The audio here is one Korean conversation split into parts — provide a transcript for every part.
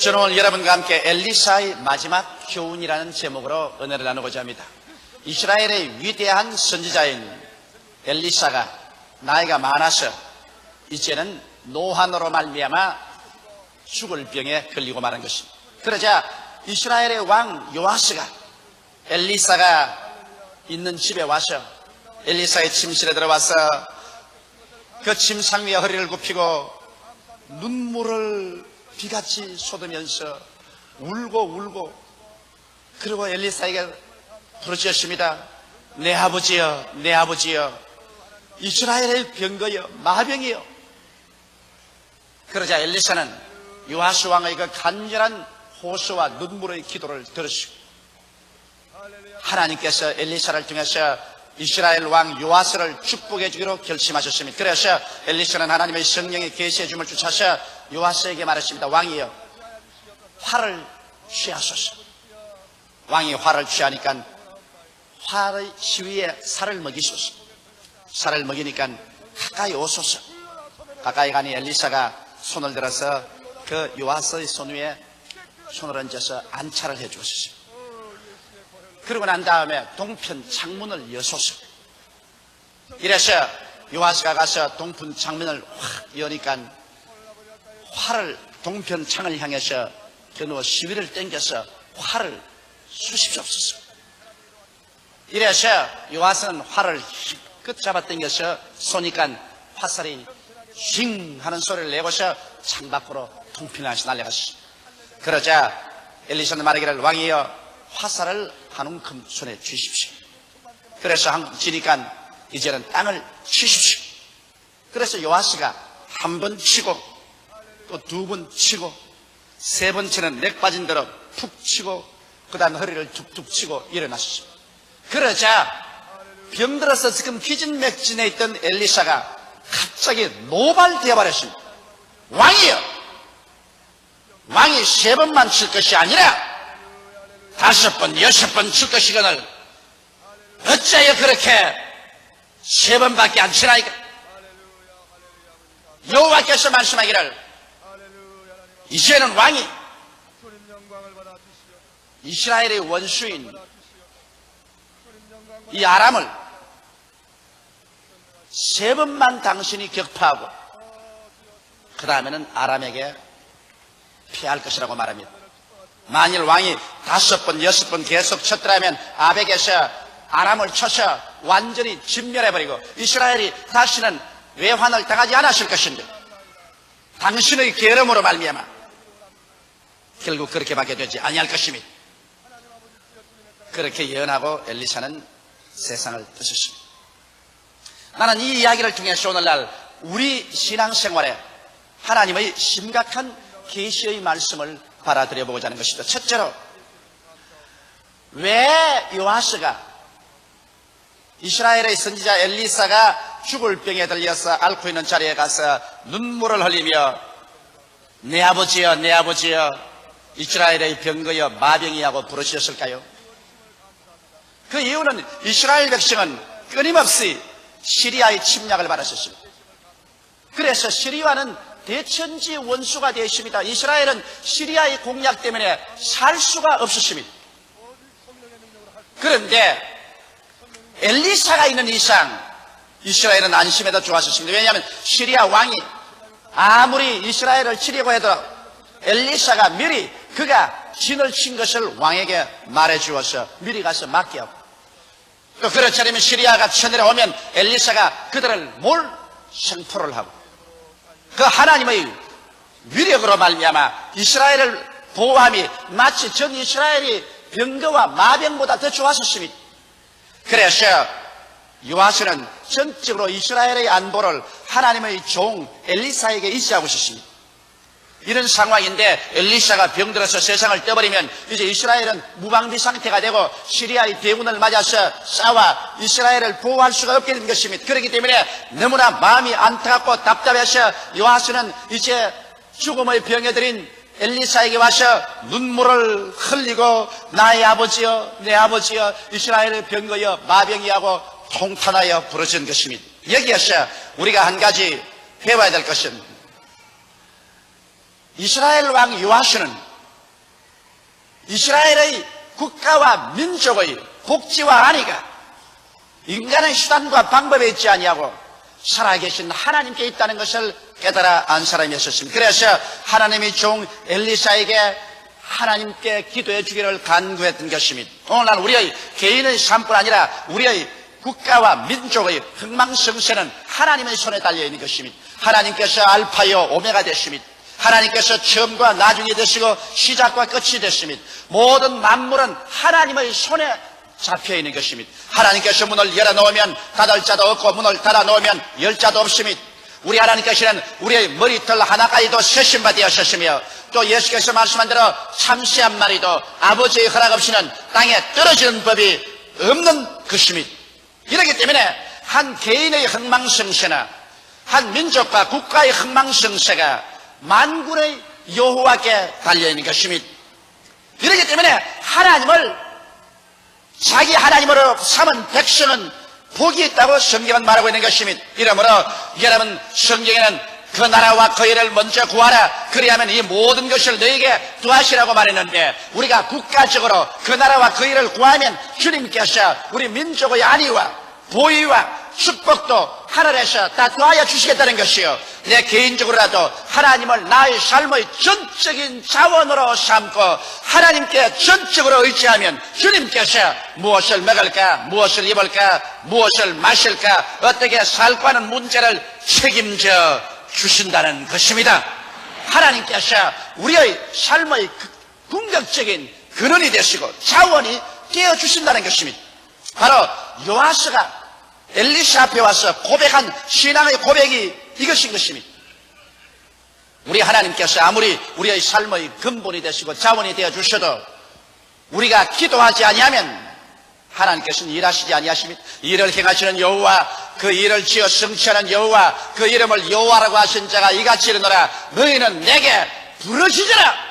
저는 오늘 여러분과 함께 엘리사의 마지막 교훈이라는 제목으로 은혜를 나누고자 합니다. 이스라엘의 위대한 선지자인 엘리사가 나이가 많아서 이제는 노환으로 말미암아 죽을 병에 걸리고 마는 것입니다. 그러자 이스라엘의 왕 요아스가 엘리사가 있는 집에 와서 엘리사의 침실에 들어와서 그 침상 위에 허리를 굽히고 눈물을 비같이 쏟으면서 울고 그리고 엘리사에게 부르짖었습니다. 내 아버지여, 내 아버지여, 이스라엘의 병거여, 마병이여. 그러자 엘리사는 요아스 왕의 그 간절한 호소와 눈물의 기도를 들으시고 하나님께서 엘리사를 통해서 이스라엘 왕 요아스를 축복해 주기로 결심하셨습니다. 그래서 엘리사는 하나님의 성령의 계시해 줌을 쫓아서 요아스에게 말했습니다. 왕이여, 화를 취하소서. 왕이 화를 취하니까 화의 시위에 살을 먹이소서. 살을 먹이니까 가까이 오소서. 가까이 가니 엘리사가 손을 들어서 그 요아스의 손 위에 손을 얹어서 안차를 해 주었습니다. 그러고 난 다음에 동편 창문을 여소서. 이래서 요아스가 가서 동편 창문을 확 여니까 활을 동편 창을 향해서 겨누어 시위를 당겨서 활을 쑤십시옵소서. 이래서 요아스는 활을 힘껏 잡아 당겨서 쏘니까 화살이 징 하는 소리를 내고서 창밖으로 동편을 하시 날아갔습니다. 그러자 엘리사는 말하기를 왕이여 화살을 한 움큼 손에 쥐십시오. 그래서 지니까 이제는 땅을 치십시오. 그래서 요아스가 한 번 치고 또 두 번 치고 세 번째는 넥 빠진 대로 푹 치고 그 다음 허리를 툭툭 치고 일어났습니다. 그러자 병들어서 지금 기진맥진해 있던 엘리사가 갑자기 노발되어 버렸습니다. 왕이여, 왕이 세 번만 칠 것이 아니라 5번, 6번 칠 것이거늘 어찌하여 그렇게 세 번밖에 안 치나이까? 여호와께서 말씀하기를 이제는 왕이 이스라엘의 원수인 이 아람을 세 번만 당신이 격파하고 그 다음에는 아람에게 피할 것이라고 말합니다. 만일 왕이 5번, 6번 계속 쳤더라면 아벡에서 아람을 쳐서 완전히 진멸해버리고 이스라엘이 다시는 외환을 당하지 않았을 것인데 당신의 계름으로 말미암아 결국 그렇게밖에 되지 아니할 것입니다. 그렇게 예언하고 엘리사는 세상을 떠났습니다. 나는 이 이야기를 통해서 오늘날 우리 신앙생활에 하나님의 심각한 계시의 말씀을 받아들여 보고자 하는 것이다. 첫째로, 왜 요아스가 이스라엘의 선지자 엘리사가 죽을 병에 들려서 앓고 있는 자리에 가서 눈물을 흘리며 내 아버지여, 내 아버지여, 이스라엘의 병거여, 마병이 하고 부르셨을까요? 그 이유는 이스라엘 백성은 끊임없이 시리아의 침략을 받았었습니다. 그래서 시리아는 대천지 원수가 되었습니다. 이스라엘은 시리아의 공략 때문에 살 수가 없었습니다. 그런데 엘리사가 있는 이상 이스라엘은 안심해도 좋았었습니다. 왜냐하면 시리아 왕이 아무리 이스라엘을 치려고 해도 엘리사가 미리 그가 진을 친 것을 왕에게 말해 주어서 미리 가서 맡게 하고, 또 그렇지 않으면 시리아가 쳐내려오면 엘리사가 그들을 생포를 하고 그 하나님의 위력으로 말미암아 이스라엘을 보호함이 마치 전 이스라엘이 병거와 마병보다 더 좋았었습니다. 그래서 요아스는 전적으로 이스라엘의 안보를 하나님의 종 엘리사에게 의지하고 있었습니다. 이런 상황인데 엘리사가 병들어서 세상을 떠버리면 이제 이스라엘은 무방비 상태가 되고 시리아의 대군을 맞아서 싸워 이스라엘을 보호할 수가 없게 된 것입니다. 그렇기 때문에 너무나 마음이 안타깝고 답답해서 요아스는 이제 죽음의 병에 들인 엘리사에게 와서 눈물을 흘리고 나의 아버지여, 내 아버지여, 이스라엘의 병거여, 마병이 하고 통탄하여 부르짖은 것입니다. 여기에서 우리가 한 가지 배워야 될 것은 이스라엘 왕 요아스는 이스라엘의 국가와 민족의 복지와 안위가 인간의 수단과 방법에 있지 아니하고 살아계신 하나님께 있다는 것을 깨달아 안 사람이었습니다. 그래서 하나님이 종 엘리사에게 하나님께 기도해 주기를 간구했던 것입니다. 오늘날 우리의 개인의 삶뿐 아니라 우리의 국가와 민족의 흥망성쇠는 하나님의 손에 달려있는 것입니다. 하나님께서 알파요 오메가 되십니다. 하나님께서 처음과 나중이 되시고 시작과 끝이 되십니다. 모든 만물은 하나님의 손에 잡혀있는 것입니다. 하나님께서 문을 열어놓으면 닫을 자도 없고 문을 닫아놓으면 열 자도 없습니다. 우리 하나님께서는 우리의 머리털 하나까지도 세신 바 되었으며 또 예수께서 말씀한 대로 참새 한 마리도 아버지의 허락 없이는 땅에 떨어지는 법이 없는 것입니다. 이렇기 때문에 한 개인의 흥망성쇠나 한 민족과 국가의 흥망성쇠가 만군의 여호와께 달려있는 것입니다. 이렇기 때문에 하나님을 자기 하나님으로 삼은 백성은 복이 있다고 성경은 말하고 있는 것입니다. 이러므로 여러분 성경에는 그 나라와 그 일을 먼저 구하라 그리하면 이 모든 것을 너에게 더하시라고 말했는데 우리가 국가적으로 그 나라와 그 일을 구하면 주님께서 우리 민족의 안위와 보위와 축복도 하늘에서 다 더하여 주시겠다는 것이요. 내 개인적으로라도 하나님을 나의 삶의 전적인 자원으로 삼고 하나님께 전적으로 의지하면 주님께서 무엇을 먹을까, 무엇을 입을까, 무엇을 마실까, 어떻게 살까 하는 문제를 책임져 주신다는 것입니다. 하나님께서 우리의 삶의 궁극적인 근원이 되시고 자원이 되어주신다는 것입니다. 바로 요아스가 엘리사 앞에 와서 고백한 신앙의 고백이 이것인 것입니다. 우리 하나님께서 아무리 우리의 삶의 근본이 되시고 자원이 되어 주셔도 우리가 기도하지 아니하면 하나님께서는 일하시지 아니하십니다. 일을 행하시는 여호와 그 일을 지어 성취하는 여호와 그 이름을 여호와라고 하신 자가 이같이 이르노라 너희는 내게 부르짖으라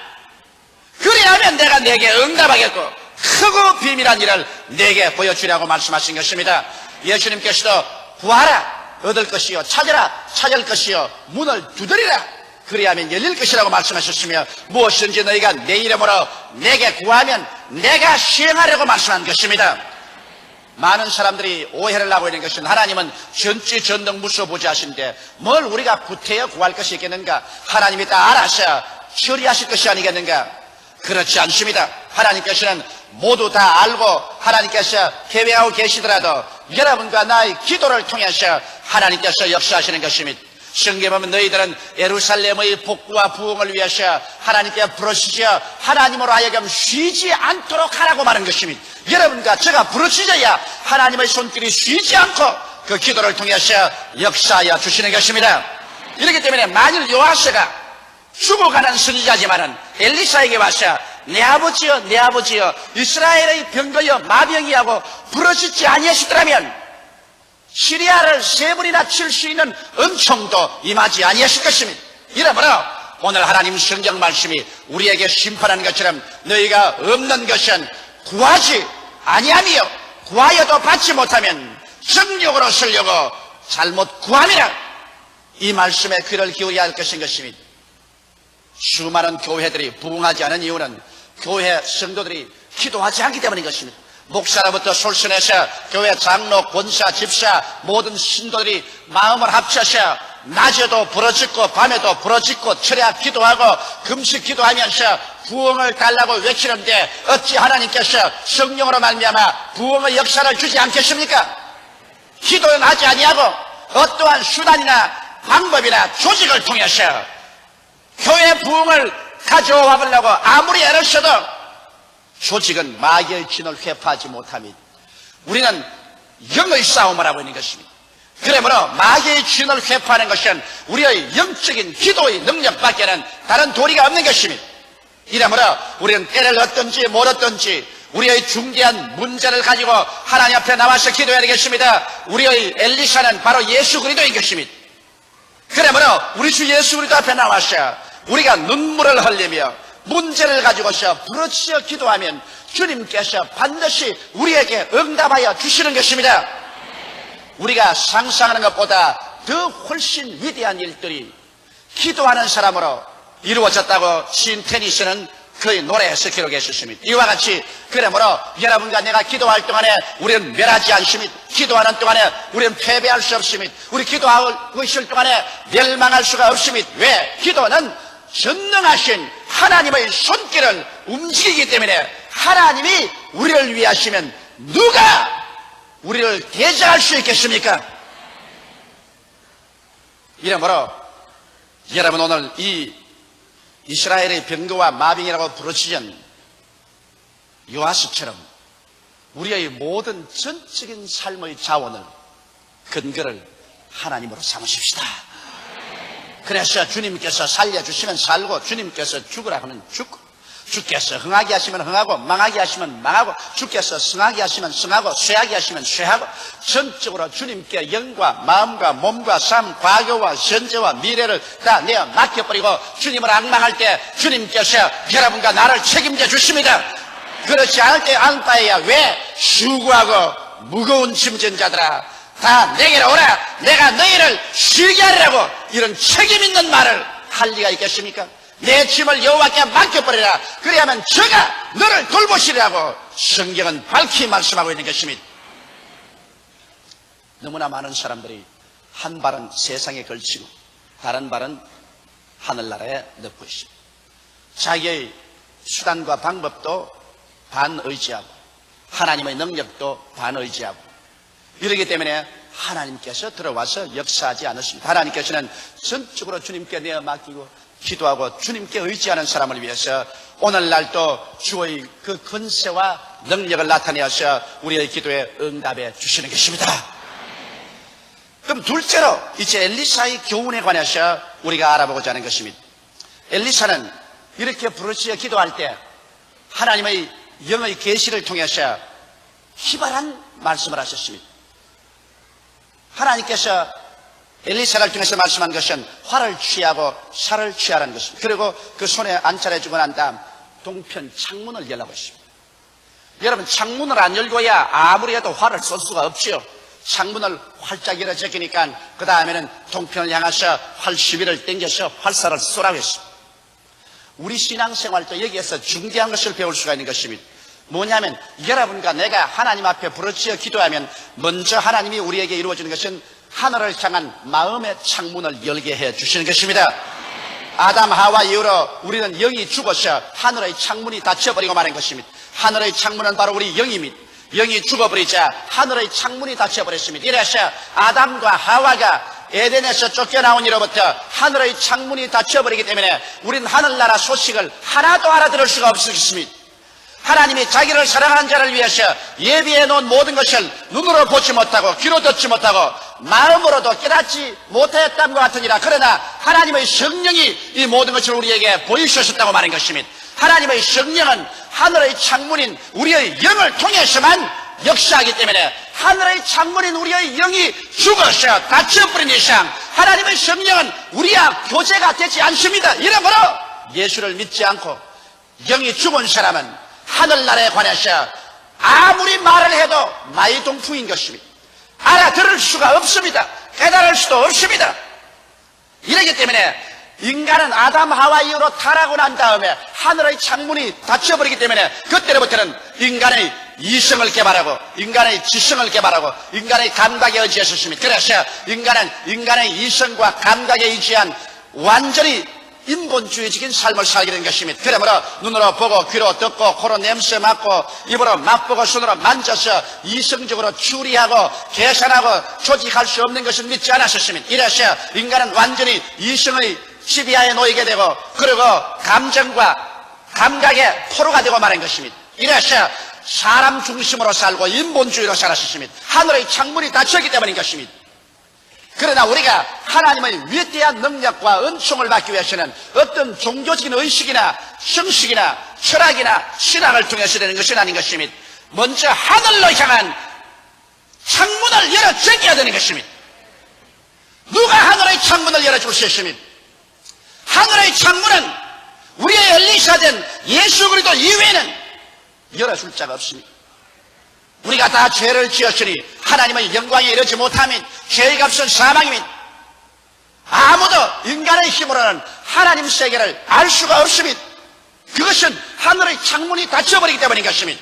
그리하면 내가 내게 응답하겠고 크고 비밀한 일을 내게 보여주려고 말씀하신 것입니다. 예수님께서도 구하라 얻을 것이요 찾으라 찾을 것이요 문을 두드리라 그리하면 열릴 것이라고 말씀하셨으며 무엇이든지 너희가 내 이름으로 내게 구하면 내가 시행하려고 말씀한 것입니다. 많은 사람들이 오해를 하고 있는 것은 하나님은 전지전능무소부지하신데 뭘 우리가 구태여 구할 것이 있겠는가? 하나님이 다 알아서 처리하실 것이 아니겠는가? 그렇지 않습니다. 하나님께서는 모두 다 알고 하나님께서 계획하고 계시더라도 여러분과 나의 기도를 통해서 하나님께서 역사하시는 것입니다. 성경에 보면 너희들은 예루살렘의 복구와 부흥을 위해서 하나님께 부르짖어 하나님으로 하여금 쉬지 않도록 하라고 말한 것입니다. 여러분과 제가 부르짖어야 하나님의 손길이 쉬지 않고 그 기도를 통해서 역사하여 주시는 것입니다. 이렇기 때문에 만일 요아스가 죽어가는 선지자지만은 엘리사에게 와서 내 아버지여 내 아버지여 이스라엘의 병거여 마병이하고 부르짖지 아니하시더라면 시리아를 3번이나 칠 수 있는 은총도 임하지 아니하실 것입니다. 이러므로 오늘 하나님 성경 말씀이 우리에게 심판하는 것처럼 너희가 없는 것은 구하지 아니하며 구하여도 받지 못하면 정욕으로 쓰려고 잘못 구함이라 이 말씀에 귀를 기울여야 할 것인 것입니다. 수많은 교회들이 부흥하지 않은 이유는 교회 성도들이 기도하지 않기 때문인 것입니다. 목사로부터 솔선해서 교회 장로, 권사, 집사 모든 신도들이 마음을 합쳐서 낮에도 부르짖고 밤에도 부르짖고 철야 기도하고 금식 기도하면서 부흥을 달라고 외치는데 어찌 하나님께서 성령으로 말미암아 부흥의 역사를 주지 않겠습니까? 기도는 하지 아니하고 어떠한 수단이나 방법이나 조직을 통해서 교회 부흥을 가져와 보려고 아무리 애를 써도 조직은 마귀의 진을 회파하지 못합니다. 우리는 영의 싸움을 하고 있는 것입니다. 그러므로 마귀의 진을 회파하는 것은 우리의 영적인 기도의 능력밖에는 다른 도리가 없는 것입니다. 이러므로 우리는 때를 얻든지 못 얻든지 우리의 중대한 문제를 가지고 하나님 앞에 나와서 기도해야 되겠습니다. 우리의 엘리사는 바로 예수 그리스도인 것입니다. 그러므로 우리 주 예수 그리스도 앞에 나와서 우리가 눈물을 흘리며 문제를 가지고서 부르짖어 기도하면 주님께서 반드시 우리에게 응답하여 주시는 것입니다. 우리가 상상하는 것보다 더 훨씬 위대한 일들이 기도하는 사람으로 이루어졌다고 시인 테니스는 그의 노래에서 기록해 주십니다. 이와 같이 그러므로 여러분과 내가 기도할 동안에 우리는 멸하지 않습니다. 기도하는 동안에 우리는 패배할 수 없습니다. 우리 기도하고 있을 동안에 멸망할 수가 없습니다. 왜? 기도는 전능하신 하나님의 손길을 움직이기 때문에 하나님이 우리를 위하시면 누가 우리를 대적할 수 있겠습니까? 이러므로 여러분 오늘 이 이스라엘의 병거와 마병이라고 부르짖은 요아스처럼 우리의 모든 전적인 삶의 자원을 근거를 하나님으로 삼으십시다. 그래서 주님께서 살려주시면 살고 주님께서 죽으라 하면 죽고 주께서 흥하게 하시면 흥하고 망하게 하시면 망하고 주께서 승하게 하시면 승하고 쇠하게 하시면 쇠하고 전적으로 주님께 영과 마음과 몸과 삶, 과거와 현재와 미래를 다 내어 맡겨버리고 주님을 앙망할 때 주님께서 여러분과 나를 책임져 주십니다. 그렇지 않을 때 안바에야 왜 수고하고 무거운 짐진 자들아 다 내게로 오라 내가 너희를 쉬게 하리라고 이런 책임 있는 말을 할 리가 있겠습니까? 내 짐을 여호와께 맡겨버리라 그래야만 저가 너를 돌보시리라고 성경은 밝히 말씀하고 있는 것입니다. 너무나 많은 사람들이 한 발은 세상에 걸치고 다른 발은 하늘나라에 넣고 있습니다. 자기의 수단과 방법도 반의지하고 하나님의 능력도 반의지하고 이러기 때문에 하나님께서 들어와서 역사하지 않으십니다. 하나님께서는 전적으로 주님께 내어 맡기고 기도하고 주님께 의지하는 사람을 위해서 오늘날도 주의 그 권세와 능력을 나타내어서 우리의 기도에 응답해 주시는 것입니다. 그럼 둘째로 이제 엘리사의 교훈에 관해서 우리가 알아보고자 하는 것입니다. 엘리사는 이렇게 부르짖어 기도할 때 하나님의 영의 계시를 통해서 희발한 말씀을 하셨습니다. 하나님께서 엘리사를 통해서 말씀한 것은 활을 취하고 살을 취하라는 것입니다. 그리고 그 손에 안찰해주고 난 다음 동편 창문을 열라고 했습니다. 여러분 창문을 안 열고야 아무리 해도 활을 쏠 수가 없지요. 창문을 활짝 열어 제끼니까 그 다음에는 동편을 향해서 활 시비를 당겨서 활살을 쏘라고 했습니다. 우리 신앙생활도 여기에서 중대한 것을 배울 수가 있는 것입니다. 뭐냐면 여러분과 내가 하나님 앞에 부르짖어 기도하면 먼저 하나님이 우리에게 이루어지는 것은 하늘을 향한 마음의 창문을 열게 해 주시는 것입니다. 아담 하와 이후로 우리는 영이 죽어서 하늘의 창문이 닫혀버리고 마는 것입니다. 하늘의 창문은 바로 우리 영입니다. 영이 죽어버리자 하늘의 창문이 닫혀버렸습니다. 이래서 아담과 하와가 에덴에서 쫓겨나온 이로부터 하늘의 창문이 닫혀버리기 때문에 우리는 하늘나라 소식을 하나도 알아들을 수가 없었습니다. 하나님이 자기를 사랑하는 자를 위해서 예비해 놓은 모든 것을 눈으로 보지 못하고 귀로 듣지 못하고 마음으로도 깨닫지 못했다는 것 같으니라. 그러나 하나님의 성령이 이 모든 것을 우리에게 보이셨다고 말한 것입니다. 하나님의 성령은 하늘의 창문인 우리의 영을 통해서만 역사하기 때문에 하늘의 창문인 우리의 영이 죽어서 닫혀버린 이상 하나님의 성령은 우리와 교제가 되지 않습니다. 이러므로 예수를 믿지 않고 영이 죽은 사람은 하늘나라에 관해서 아무리 말을 해도 마이동풍인 것입니다. 알아들을 수가 없습니다. 깨달을 수도 없습니다. 이러기 때문에 인간은 아담 하와 이후로 타락하고 난 다음에 하늘의 창문이 닫혀버리기 때문에 그때로부터는 인간의 이성을 개발하고 인간의 지성을 개발하고 인간의 감각에 의지했었습니다. 그래서 인간은 인간의 이성과 감각에 의지한 완전히 인본주의적인 삶을 살게 된 것입니다. 그러므로 눈으로 보고 귀로 듣고 코로 냄새 맡고 입으로 맛보고 손으로 만져서 이성적으로 추리하고 계산하고 조직할 수 없는 것을 믿지 않았었습니다. 이래서 인간은 완전히 이성의 지배하에 놓이게 되고 그리고 감정과 감각의 포로가 되고 마는 것입니다. 이래서 사람 중심으로 살고 인본주의로 살았었습니다. 하늘의 창문이 닫혔기 때문인 것입니다. 그러나 우리가 하나님의 위대한 능력과 은총을 받기 위해서는 어떤 종교적인 의식이나 형식이나 철학이나 신앙을 통해서 되는 것은 아닌 것입니다. 먼저 하늘로 향한 창문을 열어 제껴야 되는 것입니다. 누가 하늘의 창문을 열어줄 수 있습니까? 하늘의 창문은 우리의 엘리사된 예수 그리스도 이외에는 열어줄 자가 없습니다. 우리가 다 죄를 지었으니 하나님의 영광에 이르지 못하면 죄의 값은 사망입니다. 아무도 인간의 힘으로는 하나님 세계를 알 수가 없습니다. 그것이 그것은 하늘의 창문이 닫혀버리기 때문인 것입니다.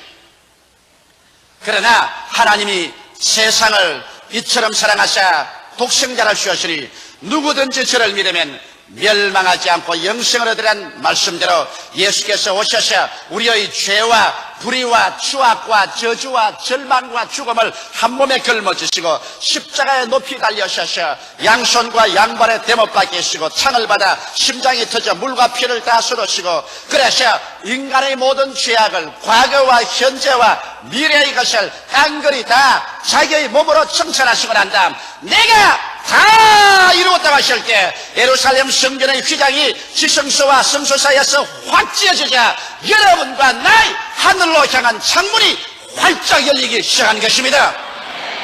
그러나 하나님이 세상을 이처럼 사랑하사 독생자를 주셨으니 누구든지 저를 믿으면 멸망하지 않고 영생을 얻으라는 말씀대로 예수께서 오셔서 우리의 죄와 불의와 추악과 저주와 절망과 죽음을 한 몸에 걸머지시고 십자가에 높이 달려셔서 양손과 양발에 대못 박히시고 창을 받아 심장이 터져 물과 피를 다 쏟으시고 그래서 인간의 모든 죄악을 과거와 현재와 미래의 것을 깡그리 다 자기의 몸으로 청산하시고 난 다음 내가 다 이루었다고 하실 때 예루살렘 성전의 휘장이 지성소와 성소 사이에서 확 찢어지자 여러분과 나의 하늘로 향한 창문이 활짝 열리기 시작한 것입니다.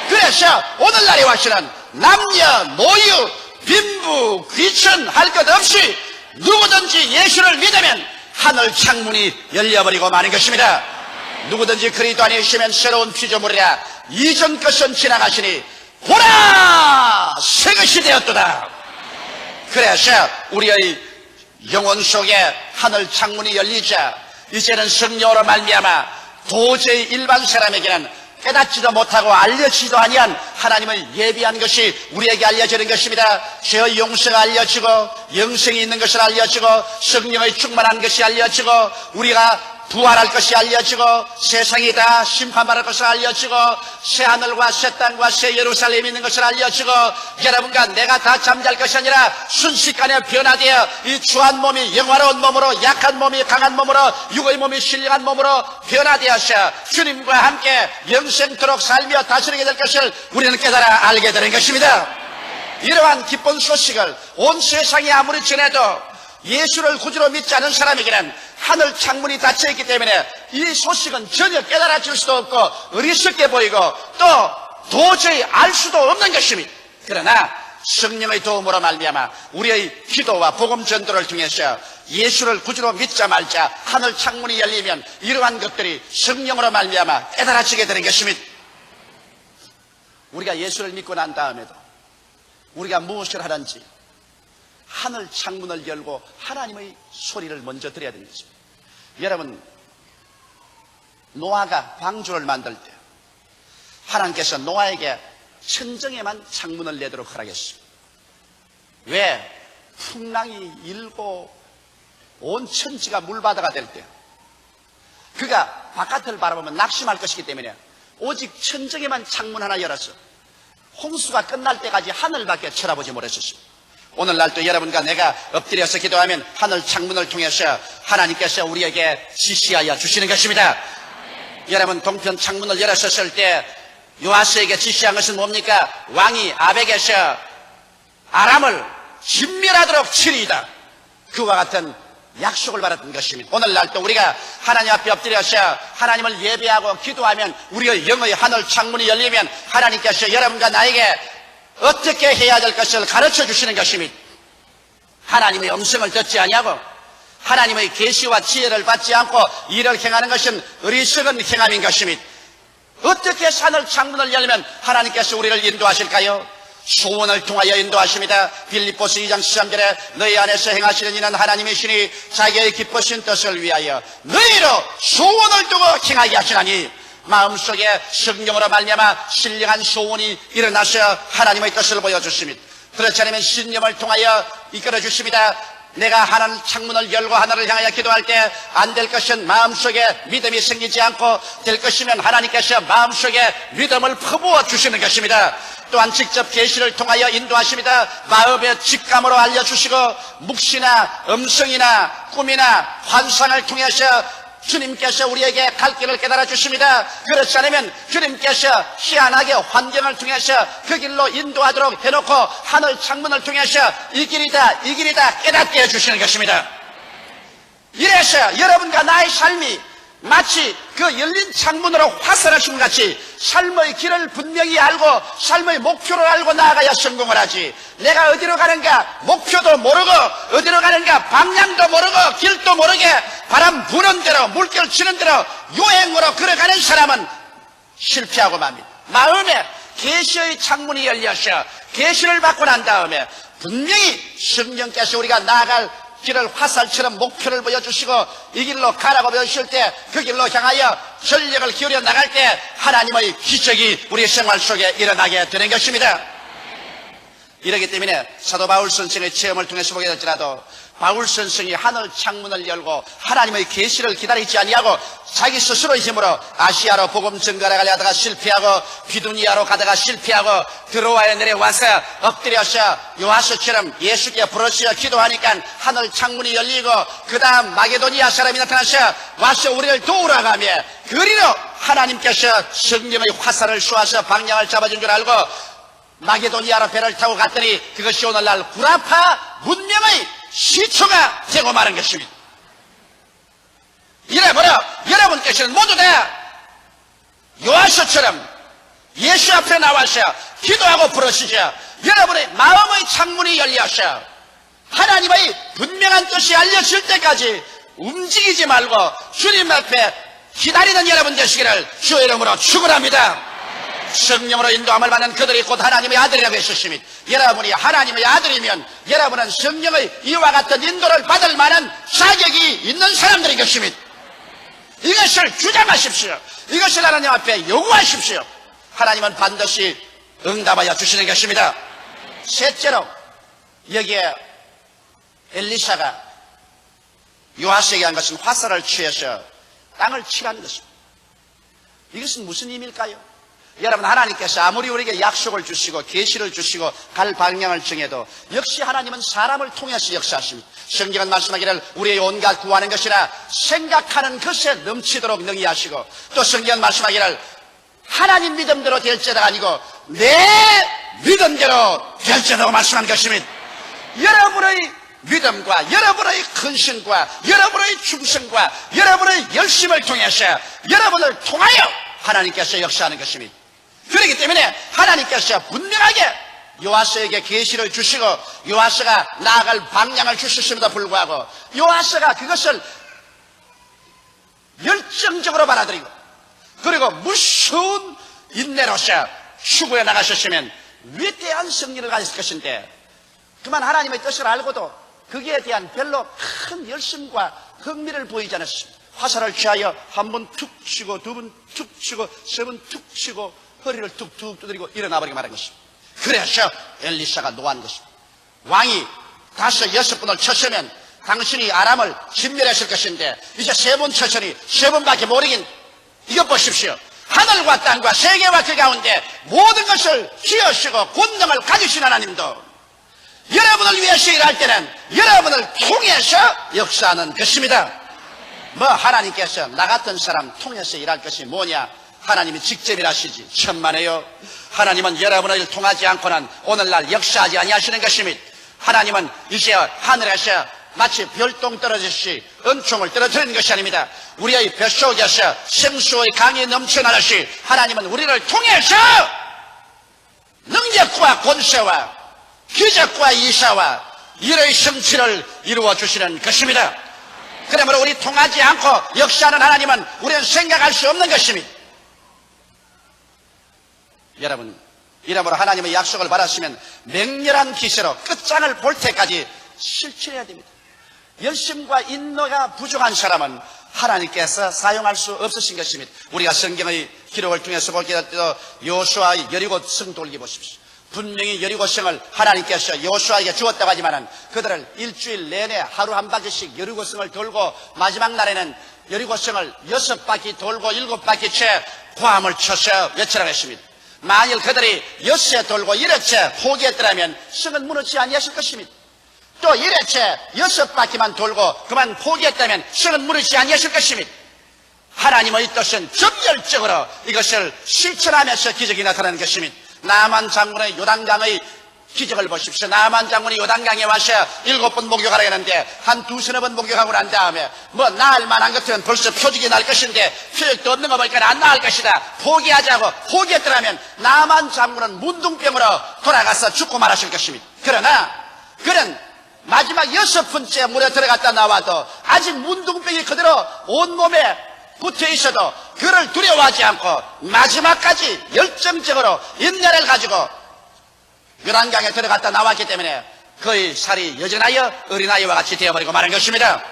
그래서 오늘날에 와서는 남녀, 노유, 빈부, 귀천 할 것 없이 누구든지 예수를 믿으면 하늘 창문이 열려버리고 마는 것입니다. 누구든지 그리스도 안에 있으면 새로운 피조물이라 이전 것은 지나가시니 보라 새 것이 되었도다. 그래서 우리의 영혼 속에 하늘 창문이 열리자 이제는 성령으로 말미암아 도저히 일반 사람에게는 깨닫지도 못하고 알려지도 아니한 하나님을 예비한 것이 우리에게 알려지는 것입니다. 죄의 용서가 알려지고 영생이 있는 것을 알려지고 성령의 충만한 것이 알려지고 우리가 부활할 것이 알려지고 세상이 다 심판받을 것을 알려지고 새 하늘과 새 땅과 새 예루살렘이 있는 것을 알려지고 여러분과 내가 다 잠잘 것이 아니라 순식간에 변화되어 이 추한 몸이 영화로운 몸으로 약한 몸이 강한 몸으로 육의 몸이 신령한 몸으로 변화되어서 주님과 함께 영생토록 살며 다스리게 될 것을 우리는 깨달아 알게 되는 것입니다. 이러한 기쁜 소식을 온 세상이 아무리 전해도 예수를 구주로 믿지 않은 사람에게는 하늘 창문이 닫혀있기 때문에 이 소식은 전혀 깨달아질 수도 없고 어리석게 보이고 또 도저히 알 수도 없는 것입니다. 그러나 성령의 도움으로 말미암아 우리의 기도와 복음 전도를 통해서 예수를 구주로 믿자 말자 하늘 창문이 열리면 이러한 것들이 성령으로 말미암아 깨달아지게 되는 것입니다. 우리가 예수를 믿고 난 다음에도 우리가 무엇을 하는지 하늘 창문을 열고 하나님의 소리를 먼저 들어야 되는 것입니다. 여러분, 노아가 방주를 만들 때 하나님께서 노아에게 천정에만 창문을 내도록 허락했습니다. 왜? 풍랑이 일고 온 천지가 물바다가 될 때 그가 바깥을 바라보면 낙심할 것이기 때문에 오직 천정에만 창문 하나 열어서 홍수가 끝날 때까지 하늘밖에 쳐다보지 못했었습니다. 오늘날도 여러분과 내가 엎드려서 기도하면 하늘 창문을 통해서 하나님께서 우리에게 지시하여 주시는 것입니다. 여러분, 동편 창문을 열었을 때 요아스에게 지시한 것은 뭡니까? 왕이 아벡에서 아람을 진멸하도록 치리이다. 그와 같은 약속을 받았던 것입니다. 오늘날도 우리가 하나님 앞에 엎드려서 하나님을 예배하고 기도하면 우리의 영의 하늘 창문이 열리면 하나님께서 여러분과 나에게 어떻게 해야 될 것을 가르쳐 주시는 것입니다. 하나님의 음성을 듣지 아니하고 하나님의 계시와 지혜를 받지 않고 일을 행하는 것은 어리석은 행함인 것입니다. 어떻게 하늘 창문을 열면 하나님께서 우리를 인도하실까요? 소원을 통하여 인도하십니다. 빌립보서 2장 13절에 너희 안에서 행하시는 이는 하나님이시니 자기의 기쁘신 뜻을 위하여 너희로 소원을 두고 행하게 하시나니 마음속에 성령으로 말미암아 신령한 소원이 일어나서 하나님의 뜻을 보여주십니다. 그렇지 않으면 신념을 통하여 이끌어 주십니다. 내가 하늘 창문을 열고 하늘을 향하여 기도할 때 안 될 것은 마음속에 믿음이 생기지 않고 될 것이면 하나님께서 마음속에 믿음을 퍼부어 주시는 것입니다. 또한 직접 계시를 통하여 인도하십니다. 마음의 직감으로 알려주시고 묵시나 음성이나 꿈이나 환상을 통해서 주님께서 우리에게 갈 길을 깨달아 주십니다. 그렇지 않으면 주님께서 희한하게 환경을 통해서 그 길로 인도하도록 해놓고 하늘 창문을 통해서 이 길이다 이 길이다 깨닫게 해주시는 것입니다. 이래서 여러분과 나의 삶이 마치 그 열린 창문으로 화살하신 같이 삶의 길을 분명히 알고 삶의 목표를 알고 나아가야 성공을 하지. 내가 어디로 가는가 목표도 모르고 어디로 가는가 방향도 모르고 길도 모르게 바람 부는 대로 물결 치는 대로 요행으로 걸어가는 사람은 실패하고 맙니다. 마음에 계시의 창문이 열려서 계시를 받고 난 다음에 분명히 성령께서 우리가 나아갈 길을 화살처럼 목표를 보여주시고 이 길로 가라고 보여주실 때 그 길로 향하여 전력을 기울여 나갈 때 하나님의 기적이 우리의 생활 속에 일어나게 되는 것입니다. 이렇기 때문에 사도 바울 선생의 체험을 통해서 보게 될지라도 바울 선생이 하늘 창문을 열고 하나님의 계시를 기다리지 아니하고 자기 스스로의 힘으로 아시아로 복음 전가를 하다가 실패하고 비두니아로 가다가 실패하고 드로아에 내려와서 엎드려서 요하스처럼 예수께 부르짖어 기도하니까 하늘 창문이 열리고 그 다음 마게도니아 사람이 나타나서 와서 우리를 도우라 가며 그리로 하나님께서 성령의 화살을 쏘아서 방향을 잡아준 줄 알고 마게도니아로 배를 타고 갔더니 그것이 오늘날 구라파 문명의 시초가 되고 마는 것입니다. 이래버려 여러분께서는 모두 다 요하스처럼 예수 앞에 나와서 기도하고 부르시죠. 여러분의 마음의 창문이 열려서 하나님의 분명한 뜻이 알려질 때까지 움직이지 말고 주님 앞에 기다리는 여러분 되시기를 주의 이름으로 축원합니다. 성령으로 인도함을 받는 그들이 곧 하나님의 아들이라고 했었습니다. 여러분이 하나님의 아들이면 여러분은 성령의 이와 같은 인도를 받을 만한 자격이 있는 사람들인 것입니다. 이것을 주장하십시오. 이것을 하나님 앞에 요구하십시오. 하나님은 반드시 응답하여 주시는 것입니다. 셋째로 여기에 엘리사가 요하스에게 한 것은 화살을 취해서 땅을 치라는 것입니다. 이것은 무슨 의미일까요? 여러분, 하나님께서 아무리 우리에게 약속을 주시고 계시를 주시고 갈 방향을 정해도 역시 하나님은 사람을 통해서 역사하십니다. 성경은 말씀하기를 우리의 온갖 구하는 것이나 생각하는 것에 넘치도록 능히 하시고 또 성경은 말씀하기를 하나님 믿음대로 될지가 아니고 내 믿음대로 될지라고 말씀한 것입니다. 여러분의 믿음과 여러분의 근신과 여러분의 충성과 여러분의 열심을 통해서 여러분을 통하여 하나님께서 역사하는 것입니다. 그렇기 때문에 하나님께서 분명하게 요하스에게 계시를 주시고 요하스가 나아갈 방향을 주셨음에도 불구하고 요하스가 그것을 열정적으로 받아들이고 그리고 무서운 인내로서 추구해 나가셨으면 위대한 승리를 가졌을 것인데 그만 하나님의 뜻을 알고도 거기에 대한 별로 큰 열심과 흥미를 보이지 않았습니다. 화살을 취하여 한 번 툭 치고 두 번 툭 치고 세 번 툭 치고 허리를 툭툭 두드리고 일어나버리게 말한 것입니다. 그래서 엘리사가 노한 것입니다. 왕이 5, 6번을 쳤으면 당신이 아람을 진멸했을 것인데 이제 3번 쳤으니 3번밖에 모르긴 이것 보십시오. 하늘과 땅과 세계와 그 가운데 모든 것을 지으시고 권능을 가지신 하나님도 여러분을 위해서 일할 때는 여러분을 통해서 역사하는 것입니다. 하나님께서 나 같은 사람 통해서 일할 것이 뭐냐? 하나님이 직접 일하시지. 천만에요. 하나님은 여러분을 통하지 않고는 오늘날 역사하지 아니하시는 것입니다. 하나님은 이제 하늘에서 마치 별똥 떨어지듯이 은총을 떨어뜨리는 것이 아닙니다. 우리의 뱃속에서 생수의 강이 넘쳐나듯이 하나님은 우리를 통해서 능력과 권세와 기적과 이사와 일의 성취를 이루어 주시는 것입니다. 그러므로 우리 통하지 않고 역사하는 하나님은 우리는 생각할 수 없는 것입니다. 여러분, 이러므로 하나님의 약속을 받았으면 맹렬한 기세로 끝장을 볼 때까지 실천해야 됩니다. 열심과 인노가 부족한 사람은 하나님께서 사용할 수 없으신 것입니다. 우리가 성경의 기록을 통해서 보게 될 때도 여호수아의 여리고성 돌려보십시오. 분명히 여리고성을 하나님께서 여호수아에게 주었다고 하지만은 그들을 일주일 내내 하루 한 바퀴씩 여리고성을 돌고 마지막 날에는 여리고성을 6바퀴 돌고 7바퀴 채 고함을 쳐서 외치라고 했습니다. 만일 그들이 6회 돌고 1회째 포기했더라면 성은 무너지지 아니했을 것입니다. 또 1회째 6바퀴만 돌고 그만 포기했다면 성은 무너지지 아니했을 것입니다. 하나님의 뜻은 정열적으로 이것을 실천하면서 기적이 나타나는 것입니다. 나만 장군의 요단강의 기적을 보십시오. 나만 장군이 요단강에 와서 7번 목욕하라 했는데 한 2-3번 목욕하고 난 다음에 나을 만한 것 같으면 벌써 표적이 날 것인데 표적도 없는 거 보니까 안 나을 것이다. 포기하자고 포기했더라면 나만 장군은 문둥병으로 돌아가서 죽고 말았을 것입니다. 그러나 그는 마지막 6번째 물에 들어갔다 나와도 아직 문둥병이 그대로 온몸에 붙어 있어도 그를 두려워하지 않고 마지막까지 열정적으로 인내를 가지고 요단강에 들어갔다 나왔기 때문에 그의 살이 여전하여 어린아이와 같이 되어버리고 마는 것입니다.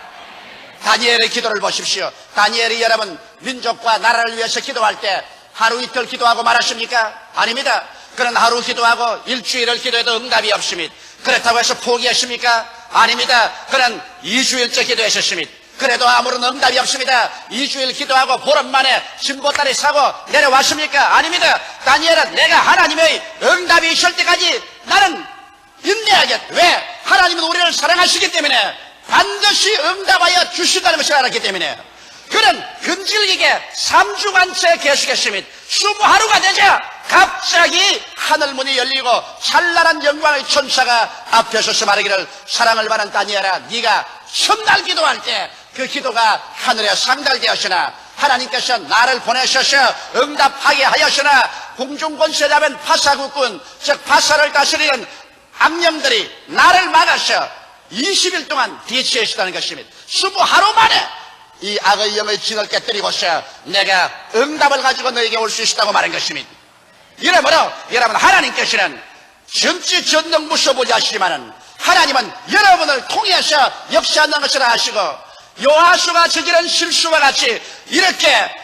다니엘의 기도를 보십시오. 다니엘이 여러분 민족과 나라를 위해서 기도할 때 하루 이틀 기도하고 말하십니까? 아닙니다. 그는 하루 기도하고 일주일을 기도해도 응답이 없습니다. 그렇다고 해서 포기하십니까? 아닙니다. 그는 2주일째 기도하셨습니다. 그래도 아무런 응답이 없습니다. 2주일 기도하고 보름 만에 진보다리 사고 내려왔습니까? 아닙니다. 다니엘은 내가 하나님의 응답이 있을 때까지 나는 인내하겠다. 왜? 하나님은 우리를 사랑하시기 때문에 반드시 응답하여 주신다는 것을 알았기 때문에 그는 금질기게 3주간째 계속했습니다. 20하루가 되자 갑자기 하늘문이 열리고 찬란한 영광의 천사가 앞에 서서 말하기를 사랑을 받은 다니엘아 네가 첫날 기도할 때 그 기도가 하늘에 상달되었으나 하나님께서 나를 보내셔서 응답하게 하였으나 공중권세자면 파사국군 즉 파사를 다스리는 악령들이 나를 막아서 20일 동안 대치했다는 것입니다. 20하루 만에 이 악의 영의 진을 깨뜨리고서 내가 응답을 가지고 너에게 올 수 있다고 말한 것입니다. 이러므로 여러분 하나님께서는 전지 전능무소부지 하시지만은 하나님은 여러분을 통해서 역사하는 것을 아시고 요하수가 저지른 실수와 같이 이렇게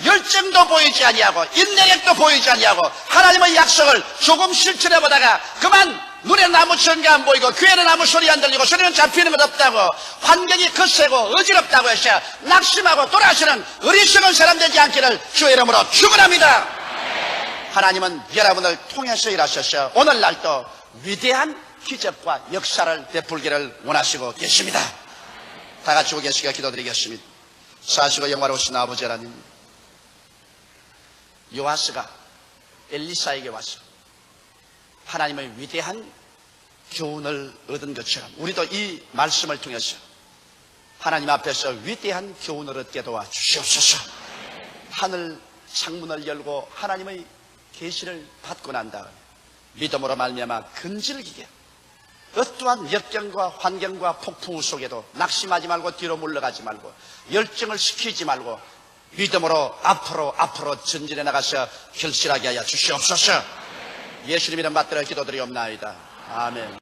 열정도 보이지 아니하고 인내력도 보이지 아니하고 하나님의 약속을 조금 실천해 보다가 그만 눈에 아무 전가 안 보이고 귀에는 아무 소리 안 들리고 소리는 잡히는 것 없다고 환경이 거세고 어지럽다고 해서 낙심하고 돌아서는 어리석은 사람 되지 않기를 주의 이름으로 축원합니다. 하나님은 여러분을 통해서 일하셔서 오늘날도 위대한 기적과 역사를 베풀기를 원하시고 계십니다. 다 같이 오게 하시기를 기도드리겠습니다. 사시고 영화로우신 아버지 하나님, 요아스가 엘리사에게 와서 하나님의 위대한 교훈을 얻은 것처럼 우리도 이 말씀을 통해서 하나님 앞에서 위대한 교훈을 얻게 도와주시옵소서. 하늘 창문을 열고 하나님의 계시를 받고 난 다음에 믿음으로 말미암아 근질기게 어떠한 역경과 환경과 폭풍 속에도 낙심하지 말고 뒤로 물러가지 말고 열정을 식히지 말고 믿음으로 앞으로 전진해 나가서 결실하게 하여 주시옵소서. 예수님 이름 받들어 기도드리옵나이다. 아멘.